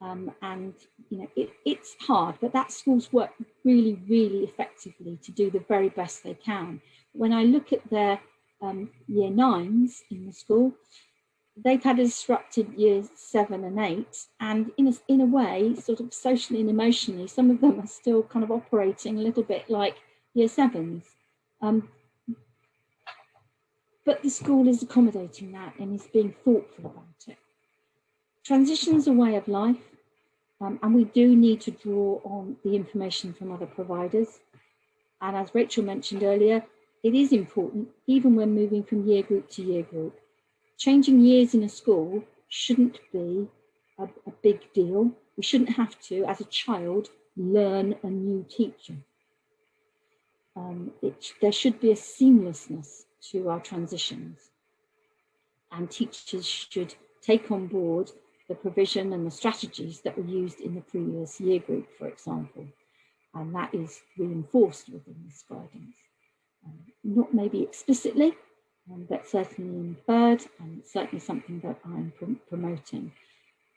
and you know it's hard, but that school's work really, really effectively to do the very best they can. When I look at their year 9s in the school, they've had a disrupted years 7 and 8, and in a way, sort of socially and emotionally, some of them are still kind of operating a little bit like year 7s. But the school is accommodating that and is being thoughtful about it. Transition is a way of life, and we do need to draw on the information from other providers. And as Rachel mentioned earlier, it is important, even when moving from year group to year group. Changing years in a school shouldn't be a big deal. We shouldn't have to, as a child, learn a new teacher. There should be a seamlessness to our transitions. And teachers should take on board the provision and the strategies that were used in the previous year group, for example. And that is reinforced within this guidance. Not maybe explicitly, but certainly inferred, and it's certainly something that I'm promoting.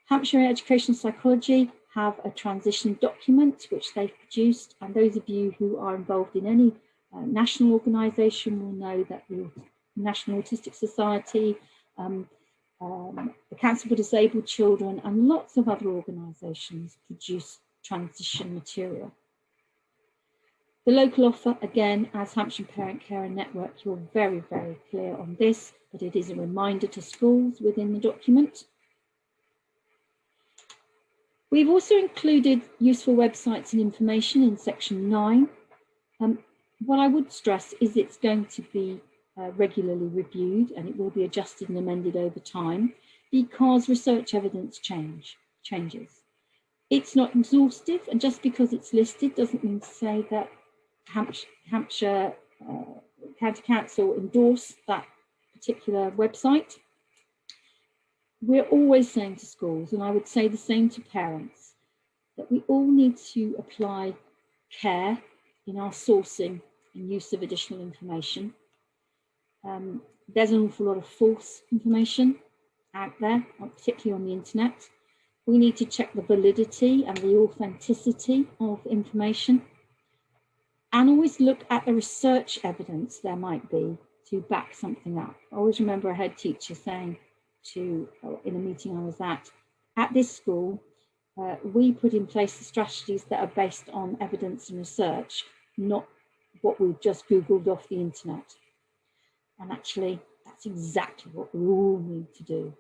Hampshire Educational Psychology have a transition document which they've produced, and those of you who are involved in any national organisation will know that the National Autistic Society, the Council for Disabled Children, and lots of other organisations produce transition material. The local offer, again, as Hampshire Parent Carer Network, you're very, very clear on this, but it is a reminder to schools within the document. We've also included useful websites and information in section 9. What I would stress is it's going to be regularly reviewed, and it will be adjusted and amended over time because research evidence changes. It's not exhaustive, and just because it's listed doesn't mean to say that Hampshire County Council endorse that particular website. We're always saying to schools, and I would say the same to parents, that we all need to apply care in our sourcing and use of additional information. There's an awful lot of false information out there, particularly on the internet. We need to check the validity and the authenticity of information, and always look at the research evidence there might be to back something up. I always remember a head teacher saying in a meeting I was at this school, we put in place the strategies that are based on evidence and research, not what we've just Googled off the internet. And actually, that's exactly what we all need to do.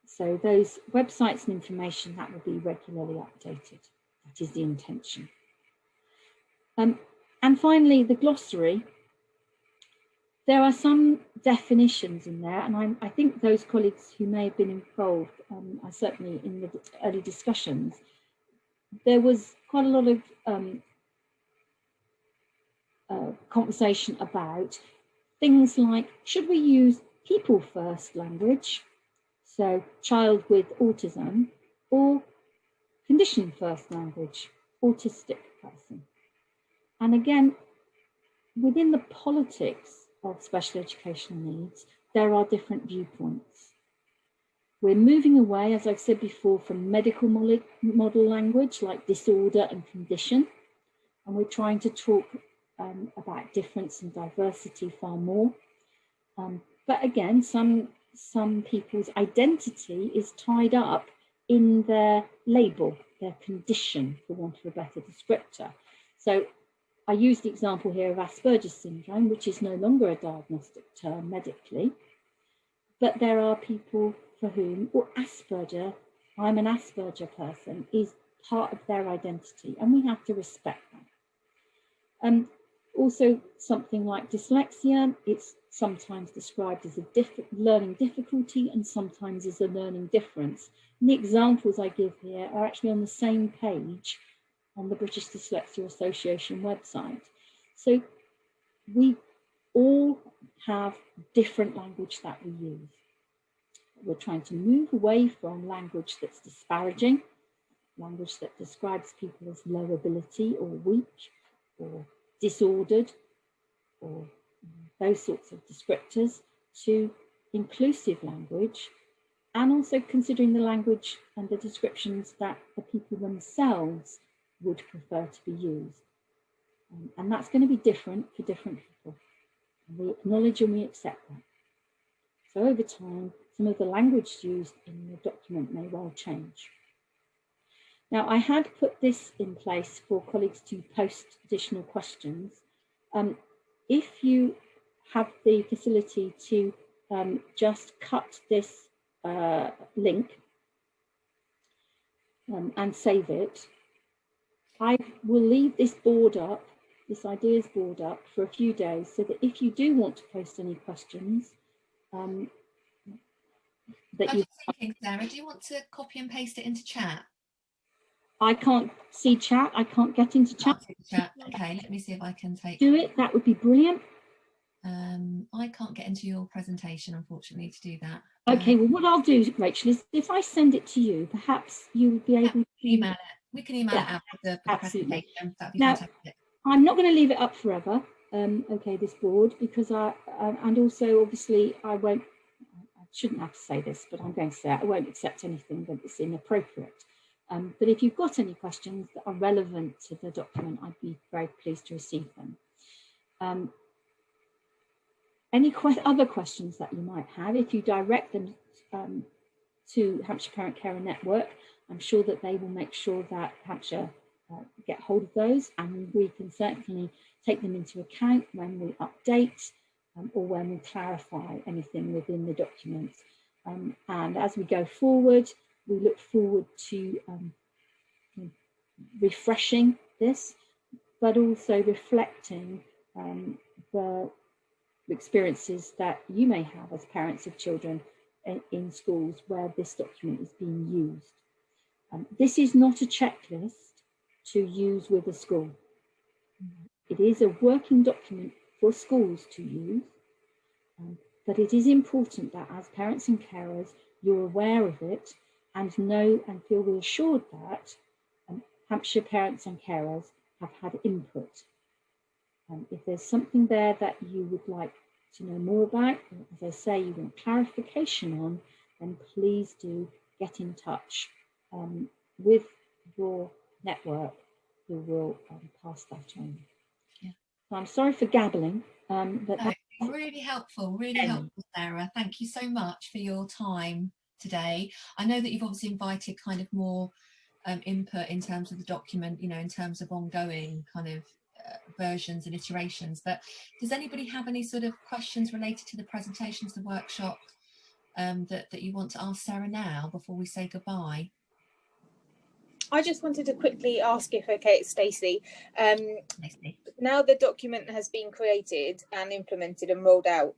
So those websites and information, that will be regularly updated. That is the intention. And finally, the glossary. There are some definitions in there, and I think those colleagues who may have been involved, certainly in the early discussions, there was quite a lot of conversation about things like, should we use people first language, so child with autism, or condition first language, autistic person? And again, within the politics of special educational needs, there are different viewpoints. We're moving away, as I've said before, from medical model language like disorder and condition, and we're trying to talk about difference and diversity far more. But again, some people's identity is tied up in their label, their condition, for want of a better descriptor. So I used the example here of Asperger's syndrome, which is no longer a diagnostic term medically, but there are people for whom, or Asperger, I'm an Asperger person, is part of their identity, and we have to respect that. Also, something like dyslexia, it's sometimes described as a learning difficulty and sometimes as a learning difference. And the examples I give here are actually on the same page on the British Dyslexia Association website. So we all have different language that we use. We're trying to move away from language that's disparaging, language that describes people as low ability or weak or disordered or those sorts of descriptors, to inclusive language, and also considering the language and the descriptions that the people themselves would prefer to be used. And that's going to be different for different people. And we acknowledge and we accept that. So over time, some of the language used in the document may well change. Now, I had put this in place for colleagues to post additional questions. If you have the facility to just cut this link and save it, I will leave this board up, this ideas board up, for a few days, so that if you do want to post any questions, I'm thinking, Sarah, do you want to copy and paste it into chat? I can't see chat. I can't get into chat. Okay, let me see if I can do it. That would be brilliant. I can't get into your presentation, unfortunately, to do that. Okay, well, what I'll do, Rachel, is if I send it to you, perhaps you would be able to email it. We can email Yeah, it out with the absolutely. presentation. That'd be Now, fantastic. I'm not going to leave it up forever, okay, this board, because and also, obviously, I shouldn't have to say this, but I'm going to say it, I won't accept anything that is inappropriate. But if you've got any questions that are relevant to the document, I'd be very pleased to receive them. Any other questions that you might have, if you direct them to Hampshire Parent Carer Network, I'm sure that they will make sure that Hampshire get hold of those, and we can certainly take them into account when we update or when we clarify anything within the document. And as we go forward, we look forward to refreshing this, but also reflecting the experiences that you may have as parents of children in schools where this document is being used. This is not a checklist to use with a school. It is a working document for schools to use, but it is important that as parents and carers, you're aware of it and know and feel reassured that Hampshire parents and carers have had input. If there's something there that you would like to know more about, or as I say, you want clarification on, then please do get in touch with your network, who will pass that on. Yeah. So I'm sorry for gabbling, but no, really helpful, Sarah. Thank you so much for your time today. I know that you've obviously invited kind of more input in terms of the document, you know, in terms of ongoing kind of versions and iterations, but does anybody have any sort of questions related to the presentations, the workshop, that you want to ask Sarah now before we say goodbye? I just wanted to quickly ask, if okay, it's Stacey. Now the document has been created and implemented and rolled out,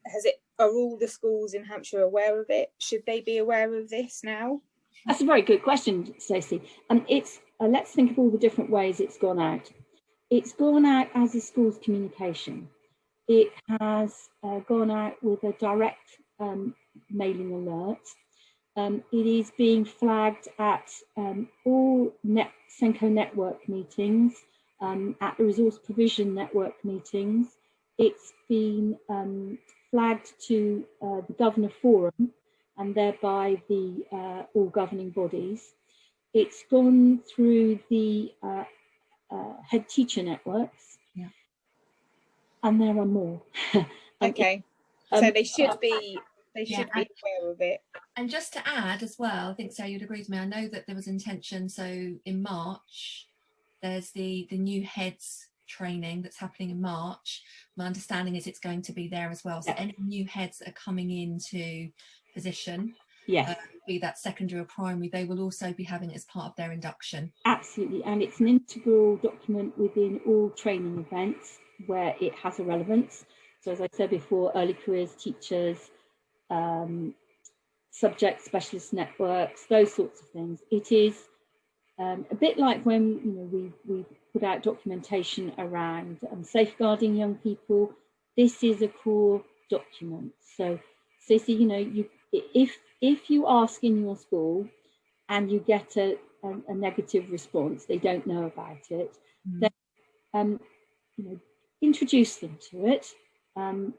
are all the schools in Hampshire aware of it? Should they be aware of this now? That's a very good question, Stacey. It's let's think of all the different ways it's gone out. It's gone out as a school's communication. It has gone out with a direct mailing alert. It is being flagged at all SENCO network meetings, at the Resource Provision Network meetings. It's been flagged to the Governor Forum and thereby the all governing bodies. It's gone through the head teacher networks, yeah, and there are more. Okay, so they should be aware of it. And just to add as well, I think Sarah, you'd agree with me, I know that there was intention, so in March there's the new heads training that's happening in March. My understanding is it's going to be there as well, so any new heads that are coming into position, yes, be that secondary or primary, they will also be having it as part of their induction. Absolutely, and it's an integral document within all training events where it has a relevance. So as I said before, early careers teachers, subject specialist networks, those sorts of things. It is a bit like when we put out documentation around safeguarding young people. This is a core document. So Stacey, if you ask in your school and you get a negative response, they don't know about it, then introduce them to it, and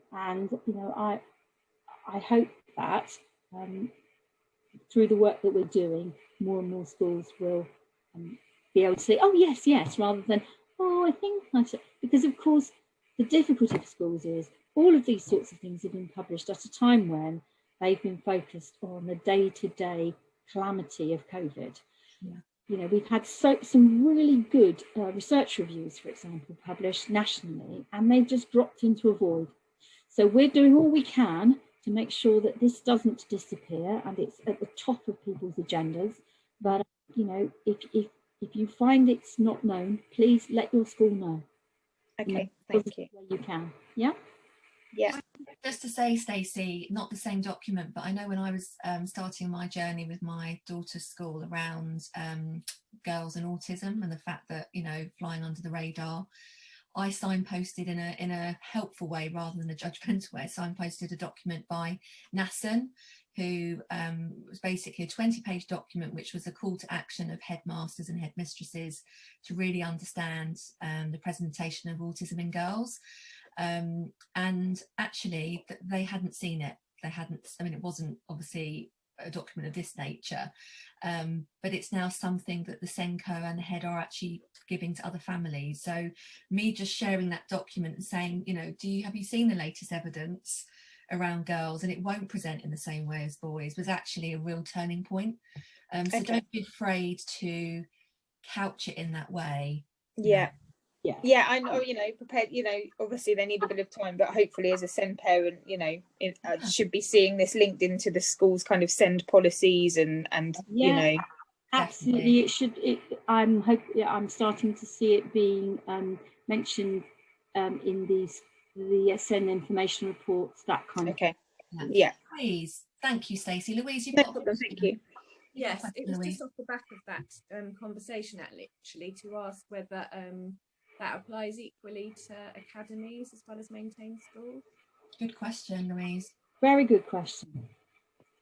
I hope that through the work that we're doing, more and more schools will be able to say, oh yes, rather than, oh, I think I should. Because of course the difficulty for schools is all of these sorts of things have been published at a time when they've been focused on the day-to-day calamity of COVID. Yeah. We've had some really good research reviews, for example, published nationally, and they've just dropped into a void. So we're doing all we can to make sure that this doesn't disappear and it's at the top of people's agendas. But if you find it's not known, please let your school know. Okay, thank you. Where you can. Yeah. Yeah. Just to say, Stacey, not the same document, but I know when I was starting my journey with my daughter's school around girls and autism and the fact that, flying under the radar, I signposted in a helpful way rather than a judgmental way. I signposted a document by NASN, who was basically a 20-page document which was a call to action of headmasters and headmistresses to really understand the presentation of autism in girls. And actually they hadn't seen it. They hadn't, I mean, it wasn't obviously a document of this nature, but it's now something that the SENCO and the head are actually giving to other families. So me just sharing that document and saying, you know, have you seen the latest evidence around girls, and it won't present in the same way as boys, was actually a real turning point. So don't be afraid to couch it in that way. Yeah. Yeah, I know, you know, prepared, you know, obviously they need a bit of time, but hopefully as a SEND parent, you know, should be seeing this linked into the school's kind of SEND policies and you know. Absolutely, it should. I'm starting to see it being mentioned in the SEN information reports, that kind of thing. Yeah. Please, thank you, Stacey. Louise, you've no got problem, thank you. Yes, it was just off the back of that conversation actually to ask whether that applies equally to academies as well as maintained schools. Good question, Louise. Very good question.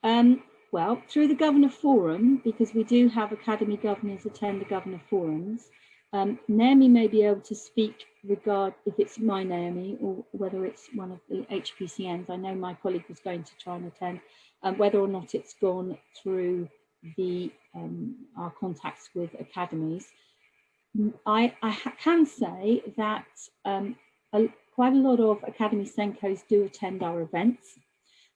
Well, through the Governor Forum, because we do have academy governors attend the Governor Forums, Naomi may be able to speak if it's my Naomi or whether it's one of the HPCNs. I know my colleague was going to try and attend, whether or not it's gone through our contacts with academies. I can say that quite a lot of academy SENCOs do attend our events,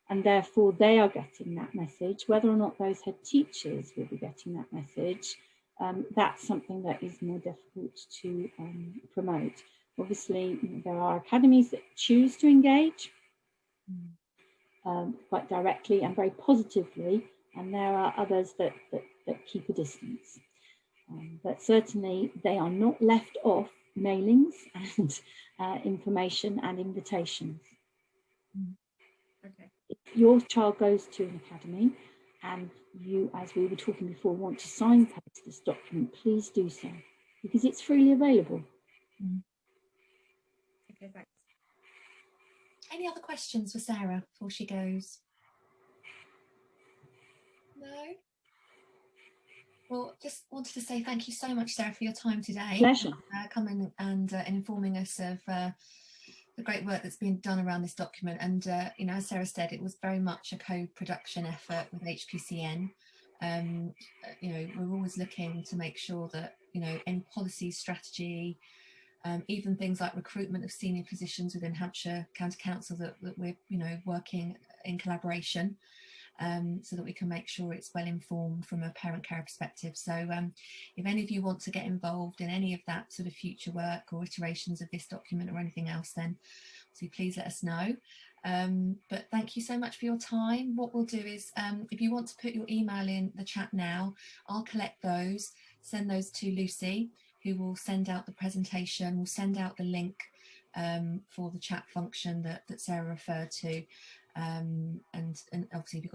and therefore they are getting that message. Whether or not those head teachers will be getting that message, that's something that is more difficult to promote. Obviously, there are academies that choose to engage quite directly and very positively, and there are others that keep a distance. But certainly they are not left off mailings and information and invitations. Okay. If your child goes to an academy and you, as we were talking before, want to signpost this document, please do so, because it's freely available. Okay, thanks. Any other questions for Sarah before she goes? No? Well, just wanted to say thank you so much, Sarah, for your time today. Pleasure. Coming and informing us of the great work that's been done around this document. And, you know, as Sarah said, it was very much a co-production effort with HPCN. You know, we're always looking to make sure that, you know, any policy strategy, even things like recruitment of senior positions within Hampshire County Council, that we're, you know, working in collaboration. So that we can make sure it's well informed from a parent care perspective. So if any of you want to get involved in any of that sort of future work or iterations of this document or anything else, then so please let us know. But thank you so much for your time. What we'll do is if you want to put your email in the chat now, I'll collect those, send those to Lucy, who will send out the presentation, will send out the link for the chat function that Sarah referred to. And obviously if you've got